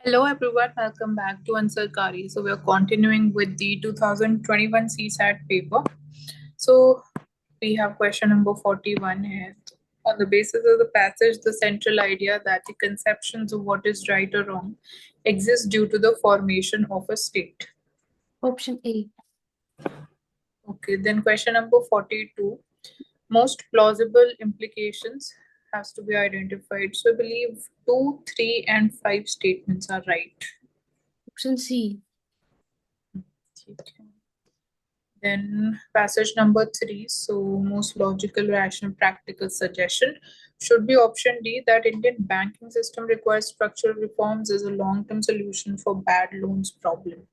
Hello everyone, welcome back to Ansar Kari. So we are continuing with the 2021 CSAT paper. So we have question number 41 here. On the basis of the passage, the central idea that the conceptions of what is right or wrong exist due to the formation of a state. Option A. Okay, then question number 42. Most plausible implications has to be identified. So I believe 2, 3, and 5 statements are right. Option C. Okay. Then passage number 3. So most logical, rational, practical suggestion should be option D, that Indian banking system requires structural reforms as a long-term solution for bad loans problem.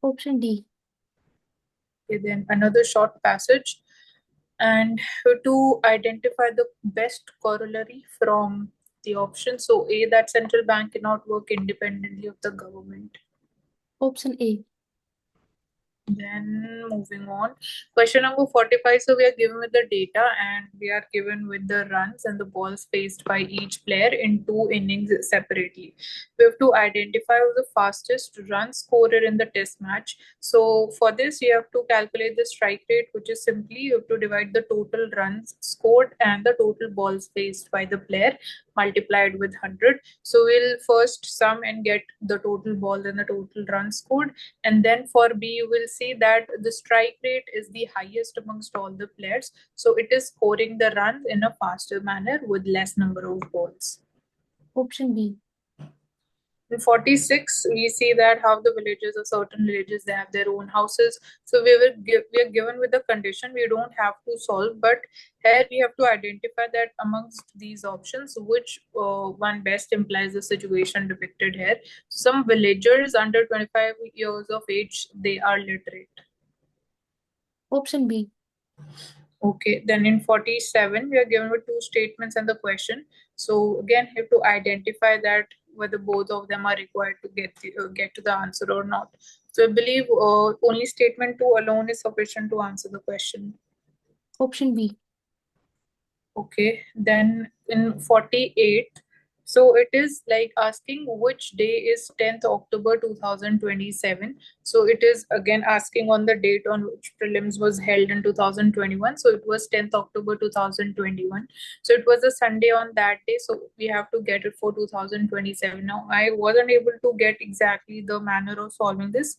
Option D. Okay, then another short passage, and to identify the best corollary from the option. So A, that central bank cannot work independently of the government. Option A. Then moving on, question number 45. So we are given with the data and we are given with the runs and the balls faced by each player in 2 innings separately. We have to identify who the fastest run scorer in the test match. So for this, you have to calculate the strike rate, which is simply you have to divide the total runs scored and the total balls faced by the player multiplied with 100. So we'll first sum and get the total ball and the total runs scored, and then for B, you will see that the strike rate is the highest amongst all the players. So it is scoring the runs in a faster manner with less number of balls. Option B. In 46, we see that how the villages or certain villages, they have their own houses. So we are given with the condition, we don't have to solve, but here we have to identify that amongst these options, which one best implies the situation depicted here. Some villagers under 25 years of age, they are literate. Option B. Okay, then in 47, we are given with 2 statements and the question. So again, you have to identify that whether both of them are required to get to the answer or not. So I believe only statement 2 alone is sufficient to answer the question. Option B. Okay, then in 48, so it is like asking which day is 10th October 2027. So it is again asking on the date on which prelims was held in 2021. So it was 10th October 2021. So it was a Sunday on that day. So we have to get it for 2027. Now I wasn't able to get exactly the manner of solving this.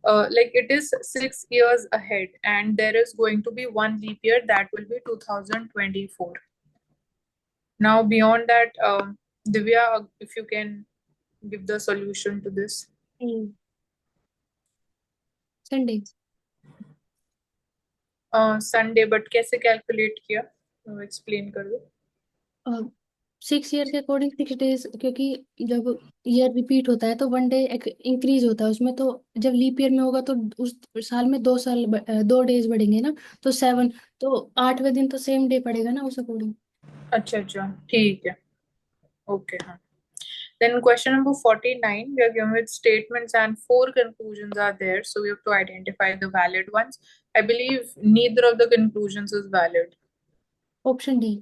Like it is 6 years ahead and there is going to be one leap year, that will be 2024. Now beyond that, Divya, if you can give the solution to this. Sunday. Sunday, but कैसे calculate किया, explain कर दो. 6 year के according 6 days, क्योंकि जब year repeat होता है तो 1 डे इंक्रीज होता है उसमें, तो जब लीप ईयर में होगा तो उस साल में 2 डेज बढ़ेंगे ना, तो 7, तो 8वें दिन तो सेम डे पड़ेगा ना उस अकॉर्डिंग. अच्छा अच्छा, ठीक है. ओके, हाँ. Then question number 49, we are given with statements and 4 conclusions are there. So we have to identify the valid ones. I believe neither of the conclusions is valid. Option D.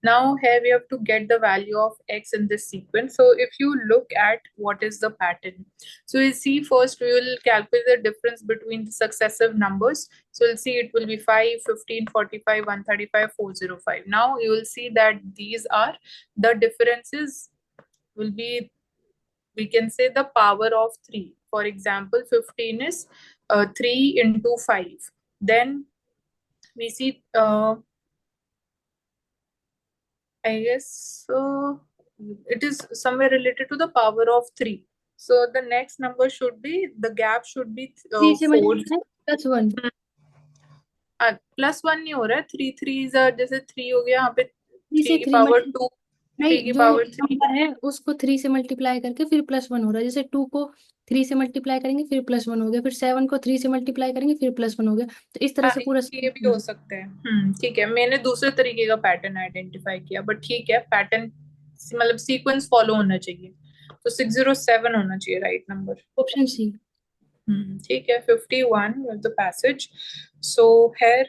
Now here we have to get the value of x in this sequence. So if you look at what is the pattern, so we'll see first we will calculate the difference between the successive numbers. So we'll see it will be 5, 15, 45, 135, 405. Now you will see that these are the differences will be, we can say, the power of 3. For example, 15 is 3 into 5. Then we see I guess it is somewhere related to the power of 3. So the next number should be, the gap should be 3 से 4. Multiply +1. +1 नहीं हो रहा है. 3 3 जैसे 3 हो गया, यहाँ पे 3 से 3 की 3 पावर 2, 3 नहीं, की जो पावर 3. नंबर है उसको 3 से मल्टीप्लाई करके फिर +1 हो रहा है. जैसे 2 को 3 से मल्टीप्लाई करेंगे फिर +1 हो गया, फिर 7 को 3 से मल्टीप्लाई करेंगे फिर +1 हो गया, तो इस तरह से पूरा. ये भी हो सकता है. ठीक है, मैंने दूसरे तरीके का पैटर्न आइडेंटिफाई किया, बट ठीक है, पैटर्न मतलब सीक्वेंस फॉलो होना चाहिए. तो 607 होना चाहिए राइट नंबर. Option C. ठीक है. 51 was the passage. So here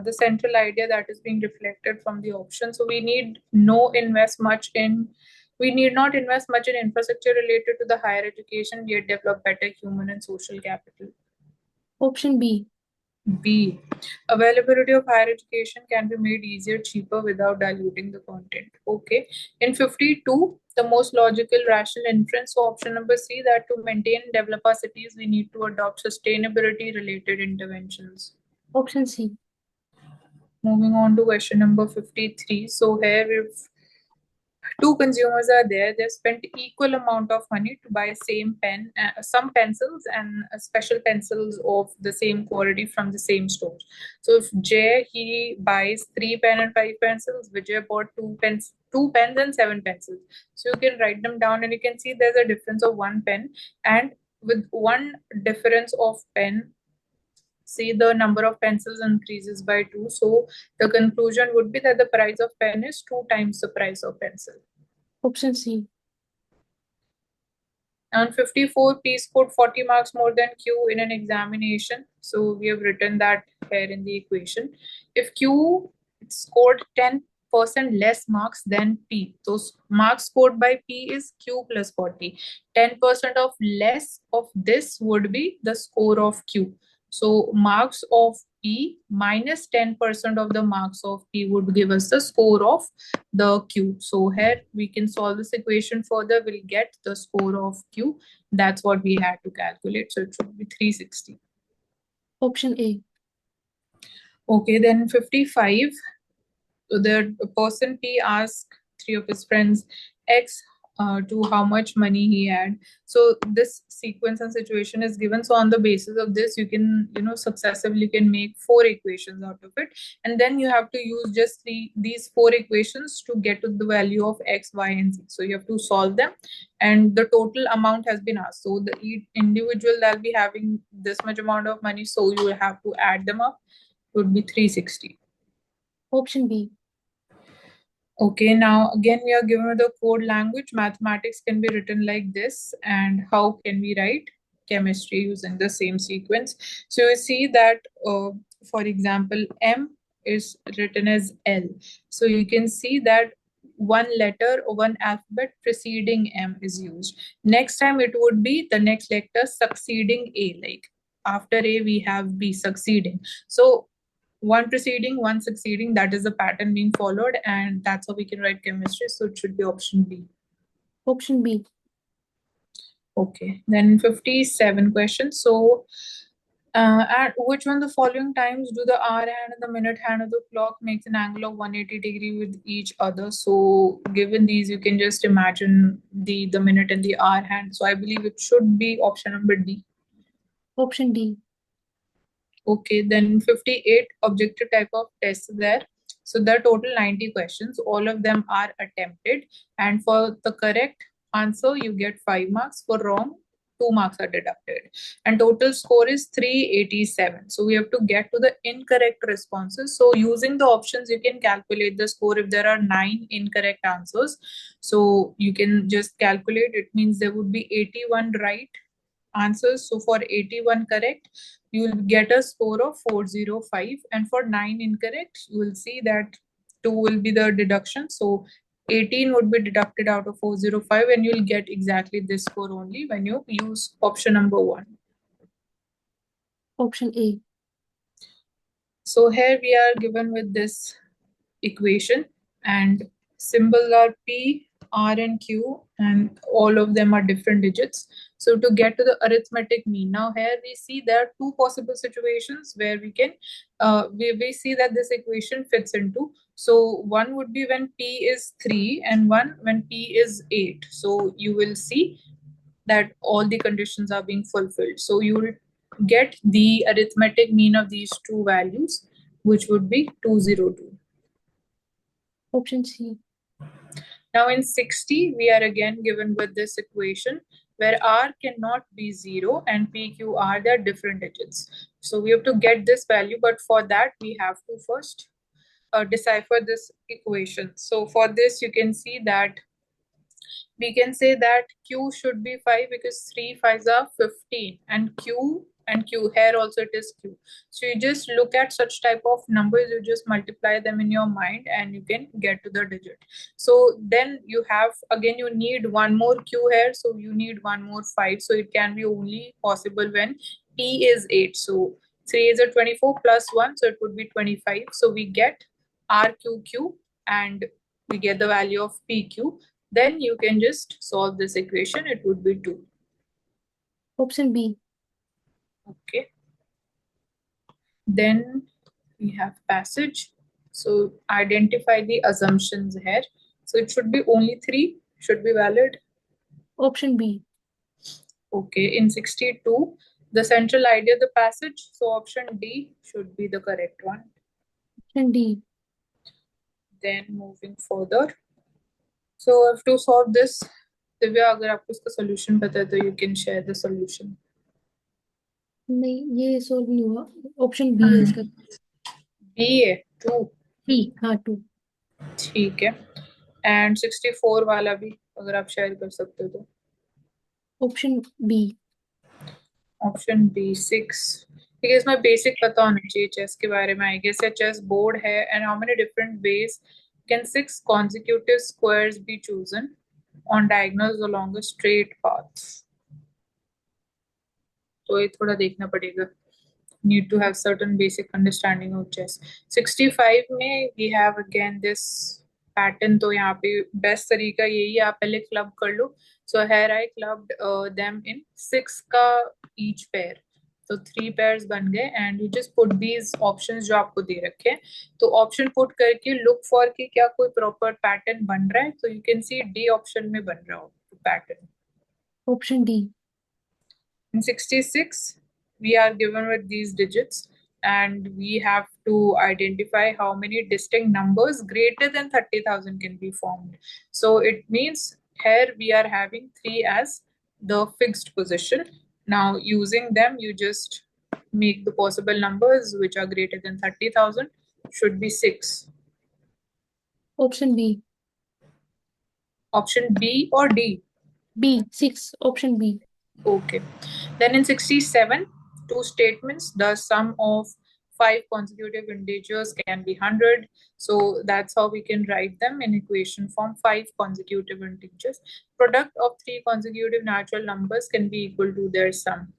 the central idea that is being reflected from the option. So we need no invest much in We need not invest much in infrastructure related to the higher education, yet develop better human and social capital. Option B. B. Availability of higher education can be made easier, cheaper without diluting the content. Okay. In 52, the most logical, rational inference. So option number C, that to maintain and develop our cities, we need to adopt sustainability related interventions. Option C. Moving on to question number 53. So here we've two consumers are there, they spent equal amount of money to buy same pen, some pencils and special pencils of the same quality from the same store. So if Jay, he buys 3 pen and 5 pencils, Vijay bought 2 pens and 7 pencils. So you can write them down and you can see there's a difference of 1 pen, and with one difference of pen, see the number of pencils increases by 2. So the conclusion would be that the price of pen is 2 times the price of pencil. Option C. And 54, P scored 40 marks more than Q in an examination. So we have written that here in the equation. If Q scored 10% less marks than P, those marks scored by P is Q plus 40. 10% of less of this would be the score of Q. So marks of P minus 10% of the marks of P would give us the score of the Q. So here we can solve this equation further. We'll get the score of Q. That's what we had to calculate. So it should be 360. Option A. Okay, then 55. So the person P asked 3 of his friends X to how much money he had. So this sequence and situation is given. So on the basis of this, you can, successively can make 4 equations out of it. And then you have to use just these 4 equations to get to the value of X, Y, and Z. So you have to solve them. And the total amount has been asked. So the individual that'll be having this much amount of money. So you will have to add them up. It would be 360. Option B. Okay, now again we are given the code language. Mathematics can be written like this. And how can we write chemistry using the same sequence? So you see that, for example, M is written as L. So you can see that one letter or one alphabet preceding M is used. Next time it would be the next letter succeeding A, like after A we have B succeeding. So one preceding, one succeeding, that is the pattern being followed, and that's how we can write chemistry. So it should be option B. Option B. Okay, then 57 questions. So, at which one of the following times do the hour hand and the minute hand of the clock makes an angle of 180 degree with each other? So, given these, you can just imagine the minute and the hour hand. So, I believe it should be option number D. Option D. Okay, then 58 objective type of tests there. So there are total 90 questions. All of them are attempted. And for the correct answer, you get 5 marks. For wrong, 2 marks are deducted. And total score is 387. So we have to get to the incorrect responses. So using the options, you can calculate the score if there are 9 incorrect answers. So you can just calculate. It means there would be 81 right answers. So for 81 correct, you will get a score of 405. And for 9 incorrect, you will see that 2 will be the deduction. So 18 would be deducted out of 405, and you'll get exactly this score only when you use option number 1. Option A. So here we are given with this equation, and symbols are P, R, and Q, and all of them are different digits. So to get to the arithmetic mean, now here we see there are 2 possible situations where we can we see that this equation fits into. So one would be when P is 3 and one when P is 8. So you will see that all the conditions are being fulfilled. So you will get the arithmetic mean of these 2 values, which would be 202. Option C. Now in 60, we are again given with this equation where R cannot be 0 and PQR, they're different digits. So we have to get this value, but for that we have to first decipher this equation. So for this, you can see that we can say that Q should be 5 because 3 5s are 15, and Q and Q. Here also it is Q. So you just look at such type of numbers, you just multiply them in your mind and you can get to the digit. So then you have, again, you need one more Q here, so you need one more 5. So it can be only possible when P is 8. So 3 is a 24 plus 1, so it would be 25. So we get RQQ and we get the value of PQ. Then you can just solve this equation, it would be 2. Option B. Okay. Then we have passage. So identify the assumptions here. So it should be only 3, should be valid. Option B. Okay, in 62, the central idea of the passage. So option D should be the correct one. Option D. Then moving further. So to solve this, Divya अगर आपको इसका solution पता है तो you can share the solution. नहीं, ये solve नहीं हुआ। ऑप्शन बी है इसका। B है 2. बी, हाँ 2। ठीक है, एंड 64 वाला भी अगर आप शेयर कर सकते हो तो। Option B. Option B 6। ठीक है, इसमें बेसिक पता होना चाहिए चेस के बारे में। आई गेस चेस बोर्ड है, and how many different ways can 6 consecutive squares be chosen on diagonals along a straight path? तो ये थोड़ा देखना पड़ेगा। Need to have certain basic understanding of chess. 65 में we have again this pattern, तो यहाँ पे बेस्ट तरीका यही है, आप पहले क्लब कर लो। So here I clubbed them in 6 का each pair, तो 3 pairs बन गए, and you just put these options जो आपको दे रखे हैं। तो ऑप्शन पुट करके look for कि क्या कोई प्रॉपर पैटर्न बन रहा है, तो you can see D option में बन रहा हो pattern. Option D. In 66, we are given with these digits and we have to identify how many distinct numbers greater than 30,000 can be formed. So it means here we are having 3 as the fixed position. Now using them, you just make the possible numbers which are greater than 30,000 should be 6. Option B. Option B or D? B 6, option B. Okay. Then in 67, two statements. The sum of 5 consecutive integers can be 100. So that's how we can write them in equation form. 5 consecutive integers. Product of 3 consecutive natural numbers can be equal to their sum.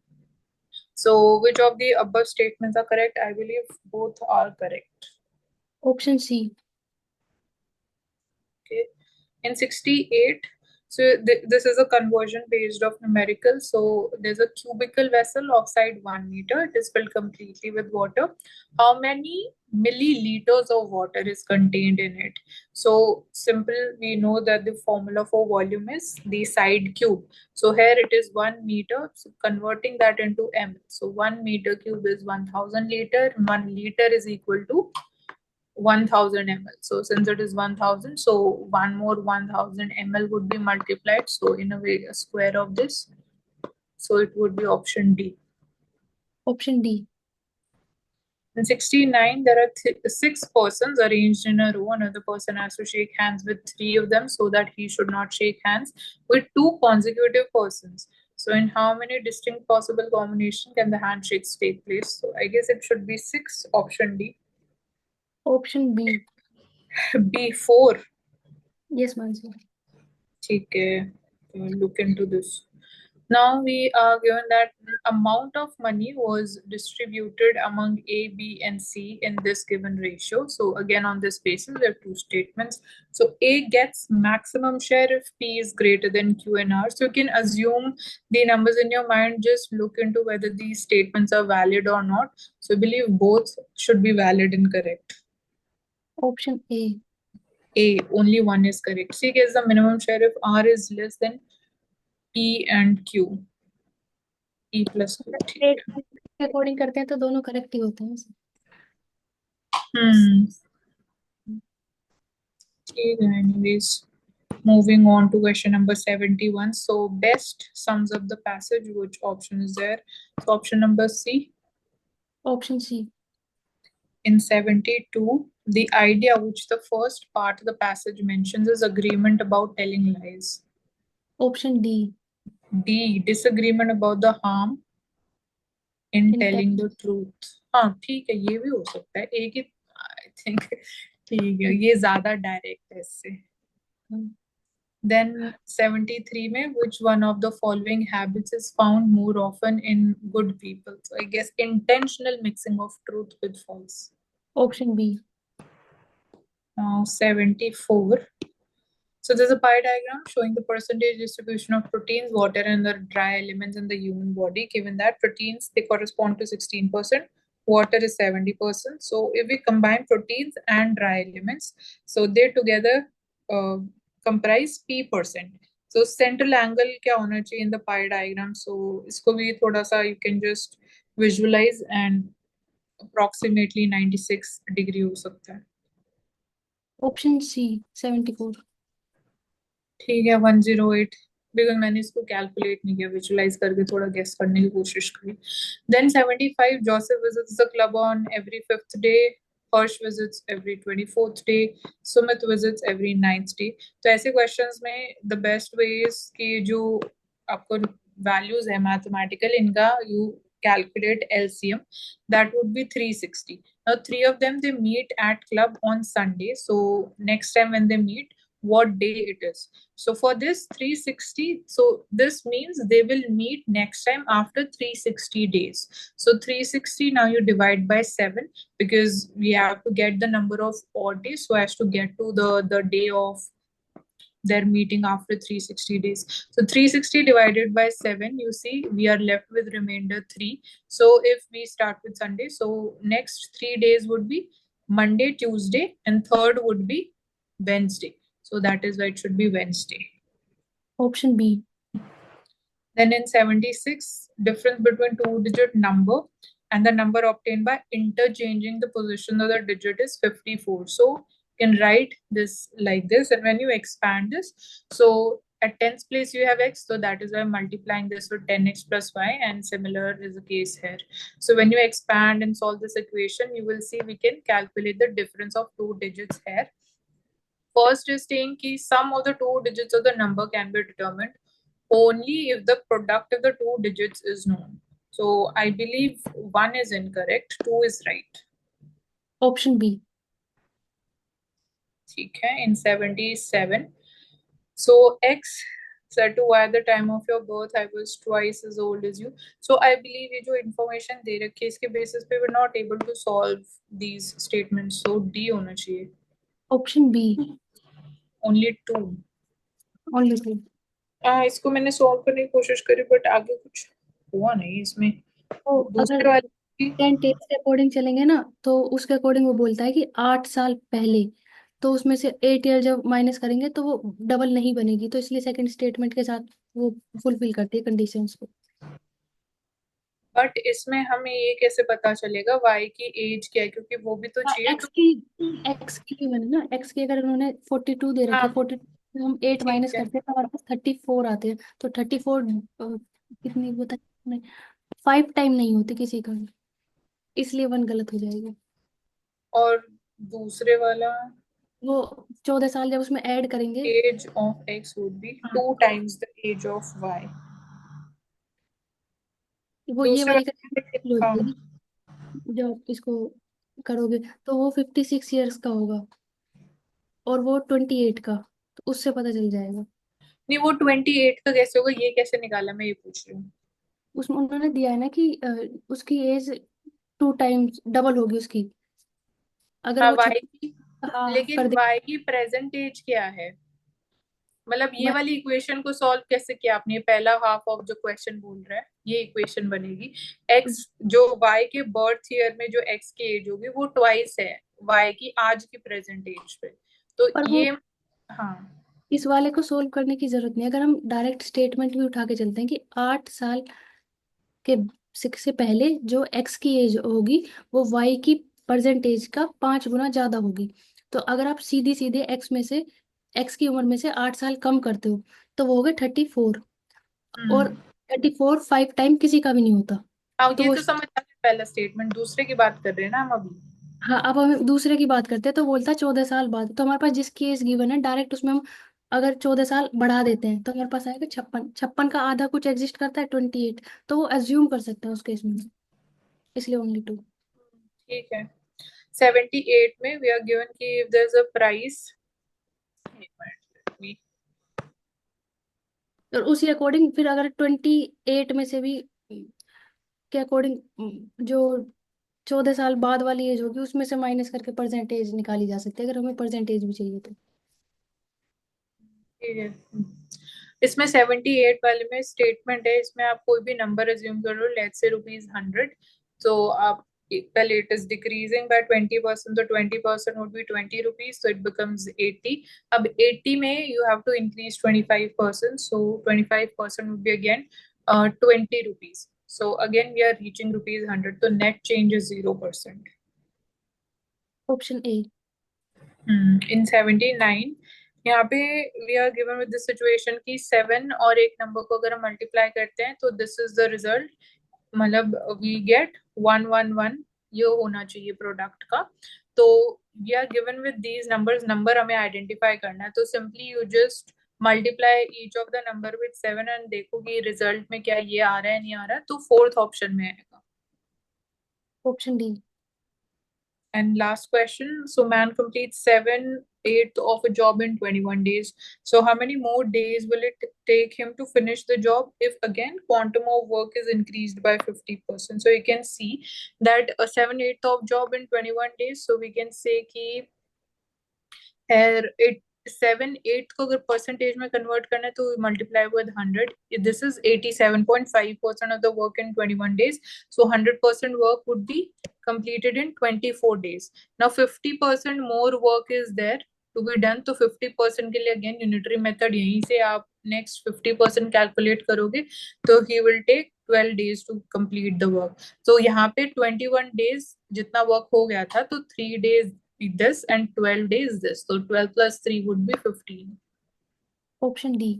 So which of the above statements are correct? I believe both are correct. Option C. Okay. In 68, so this is a conversion based of numerical. So there's a cubical vessel of side 1 meter. It is filled completely with water. How many milliliters of water is contained in it? So simple, we know that the formula for volume is the side cube. So here it is 1 meter. So converting that into ml. So 1 meter cube is 1000 liter. 1 liter is equal to 1000 ml. So since it is 1000, so one more 1000 ml would be multiplied. So in a way, a square of this. So it would be option D. Option D. In 69, there are 6 persons arranged in a row. Another person has to shake hands with 3 of them so that he should not shake hands with 2 consecutive persons. So in how many distinct possible combinations can the handshakes take place? So I guess it should be 6, option D. Option B. B4. Yes Mansi. Okay, look into this. Now we are given that amount of money was distributed among A, B, and C in this given ratio. So again, on this basis, there are 2 statements. So A gets maximum share if P is greater than Q and R. So you can assume the numbers in your mind, just look into whether these statements are valid or not. So I believe both should be valid and correct. Option A. A, only one is correct. C gets the minimum share if R is less than P and Q. E plus Q. ठीक है. According करते हैं तो दोनों correct ही होते हैं। ठीक है, anyways. Moving on to question number 71. So best sums up the passage. Which option is there? So option number C. Option C. In 72, the idea which the first part of the passage mentions is agreement about telling lies. Option D. D, disagreement about the harm. In telling the intelligence. Truth. हाँ ठीक है, ये भी हो सकता है, एक ही, I think. ठीक है, ये ज्यादा डायरेक्ट है इससे। Then 73 में which one of the following habits is found more often in good people? So I guess intentional mixing of truth with false. Option B. Now 74. So there's a pie diagram showing the percentage distribution of proteins, water, and the dry elements in the human body. Given that proteins they correspond to 16%, water is 70%. So if we combine proteins and dry elements, so they together uh, comprise P%. So central angle क्या होना चाहिए in the pie diagram? So इसको भी थोड़ा सा you can just visualize and approximately 96 degree हो सकता है। Option C 74। ठीक है 108, बिकॉज मैंने इसको कैलकुलेट नहीं किया, विजुलाइज करके थोड़ा गेस करने की कोशिश करी। Then 75 Joseph visits the club on every fifth day, Harsh visits every 24th day, Sumit visits every 9th day. तो ऐसे क्वेश्चंस में द बेस्ट वेज कि जो आपको वैल्यूज है मैथमेटिकल इनका you calculate LCM, that would be 360. Now three of them they meet at club on Sunday, so next time when they meet what day it is. So for this 360, so this means they will meet next time after 360 days. So 360 now you divide by 7 because we have to get the number of odd days so as to get to the day of their meeting after 360 days. So 360 divided by 7, you see we are left with remainder 3. So if we start with Sunday, so next 3 days would be Monday, Tuesday, and third would be Wednesday. So that is why it should be Wednesday. Option B. Then in 76, difference between two-digit number and the number obtained by interchanging the position of the digit is 54. So you can write this like this, and when you expand this, so at tens place you have x, so that is why multiplying this with 10x plus y, and similar is the case here. So when you expand and solve this equation, you will see we can calculate the difference of two digits here. First is saying कि sum of the two digits of the number can be determined only if the product of the two digits is known. So I believe one is incorrect, two is right. Option B. ठीक है, in 77. So X said to Y at the time of your birth, I was twice as old as you. So I believe ये जो information दे रखी है इसके basis पे we're not able to solve these statements. So D होना चाहिए. Option B. Only two. Only two. इसको मैंने सॉल्व करने की कोशिश करी बट आगे कुछ हुआ नहीं इसमें। तो अगर दूसरे वाले की 10 days के अकॉर्डिंग चलेंगे ना, तो उसके अकॉर्डिंग वो बोलता है कि 8 साल पहले, तो उसमें से 8 ईयर जब माइनस करेंगे तो वो डबल नहीं बनेगी, तो इसलिए सेकंड स्टेटमेंट के साथ वो फुलफिल करती है कंडीशंस को। बट इसमें हमें ये कैसे पता चलेगा वाई की एज क्या है, क्योंकि वो भी तो हाँ, चाहिए एक्स तो। की, एक्स की मैंने ना, एक्स की अगर उन्होंने 42 दे रखे, हाँ 42 हम 8 ठीक माइनस है। करते हैं तो हमारे पास 34 आते हैं। तो 34 कितनी बता, 5 टाइम नहीं होती किसी का भी, इसलिए वन गलत हो जाएगा। और दूसरे वाला वो 14 साल जब उसमें ऐड करेंगे, age of X would be हाँ, टू तो times the age of Y. वो ये दूसरे वाली वाले में कंडीशन हो हाँ। जाएगी। जब इसको करोगे तो वो 56 ईयर्स का होगा और वो 28 का, तो उससे पता चल जाएगा। नहीं वो 28 का कैसे होगा, ये कैसे निकाला, मैं ये पूछ रही हूँ। उसमें उन्होंने दिया है ना कि उसकी एज 2 टाइम्स डबल होगी उसकी, अगर हाँ वो वाई 36। की, हाँ लेकिन कर दे। वाई की प्रेजेंट एज क्या है? मतलब ये भाई, वाली इक्वेशन को सॉल्व कैसे किया आपने? पहला हाफ ऑफ जो क्वेश्चन बोल रहा है ये इक्वेशन बनेगी। एक्स जो वाई के बर्थ ईयर में जो एक्स की एज होगी वो ट्वाइस है वाई की आज की प्रेजेंट एज पे। तो पर वो ये हाँ। इस वाले को सोल्व करने की जरूरत नहीं, अगर हम डायरेक्ट स्टेटमेंट भी उठा के चलते हैं कि 8 साल के से पहले जो एक्स की एज होगी वो वाई की परसेंटेज का 5 गुना ज्यादा होगी। तो अगर आप सीधी सीधे एक्स में से, एक्स की उम्र में से 8 साल कम करते हो, तो वो हो गए 34। और हम्म। 34 5 टाइम किसी का भी नहीं होता। हाँ तो ये वो, तो समझ आ गया, पहला स्टेटमेंट, दूसरे की बात कर रहे हैं ना हम अभी। हाँ, अब हम दूसरे की बात करते हैं तो बोलता है 14 साल बाद, तो हमारे पास जिसकी एज गिवन है डायरेक्ट उसमें हम अगर 14 साल बढ़ा देते हैं तो हमारे पास आएगा 56। 56 का आधा कुछ एग्जिस्ट करता है 28, तो वो एज्यूम कर सकते हैं उस केस में। इसलिए ओनली 2। ठीक है। 78 में वी आर गिवन कि if there is a price, और उसी अकॉर्डिंग फिर अगर 28 में से भी के अकॉर्डिंग जो 14 साल बाद वाली एज होगी उसमें से माइनस करके परसेंटेज निकाली जा सकती है, अगर हमें परसेंटेज भी चाहिए तो। ठीक है। इसमें 78 वाले में स्टेटमेंट है, इसमें आप कोई भी नंबर अज्यूम कर लो, लेट्स से ₹100। तो आप पहले इट इज डिक्रीजिंग बाय 20%, तो 20% would be ₹20, so it becomes 80। अब 80 में you have to increase 25%, so 25% would be again ₹20। So again we are reaching ₹100, तो net change is 0%। Option A. In 79, यहाँ पे we are given with this situation की 7 और एक number को अगर हम मल्टीप्लाई करते हैं तो दिस इज द रिजल्ट, मतलब वी गेट 111, ये होना चाहिए प्रोडक्ट का। तो we are given with these numbers, number हमें आइडेंटिफाई करना है, तो simply you just multiply each of the number with 7 and देखो कि रिजल्ट में क्या ये आ रहा है नहीं आ रहा है, तो फोर्थ ऑप्शन में आएगा। Option D. And last question. So man completes 7/8 of a job in 21 days. So how many more days will it take him to finish the job if again quantum of work is increased by 50%? So you can see that a 7/8 of job in 21 days. So we can say कि it 7/8 को अगर percentage में convert करना है तो multiply with 100, this is 87.5% of the work in 21 days, so 100% work would be completed in 24 days। now 50% more work is there to be done, तो 50% के लिए अगेन यूनिटरी मेथड, यहीं से आप नेक्स्ट 50% कैलकुलेट करोगे, तो he will take 12 days to complete the work. तो यहाँ पे 21 days जितना वर्क हो गया था, तो 3 days this and 12 days this, so 12 plus 3 would be 15। Option D.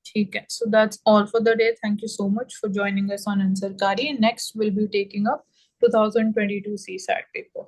ठीक है, so that's all for the day, thank you so much for joining us on Answer Kari। Next we'll be taking up 2022 CSAT paper।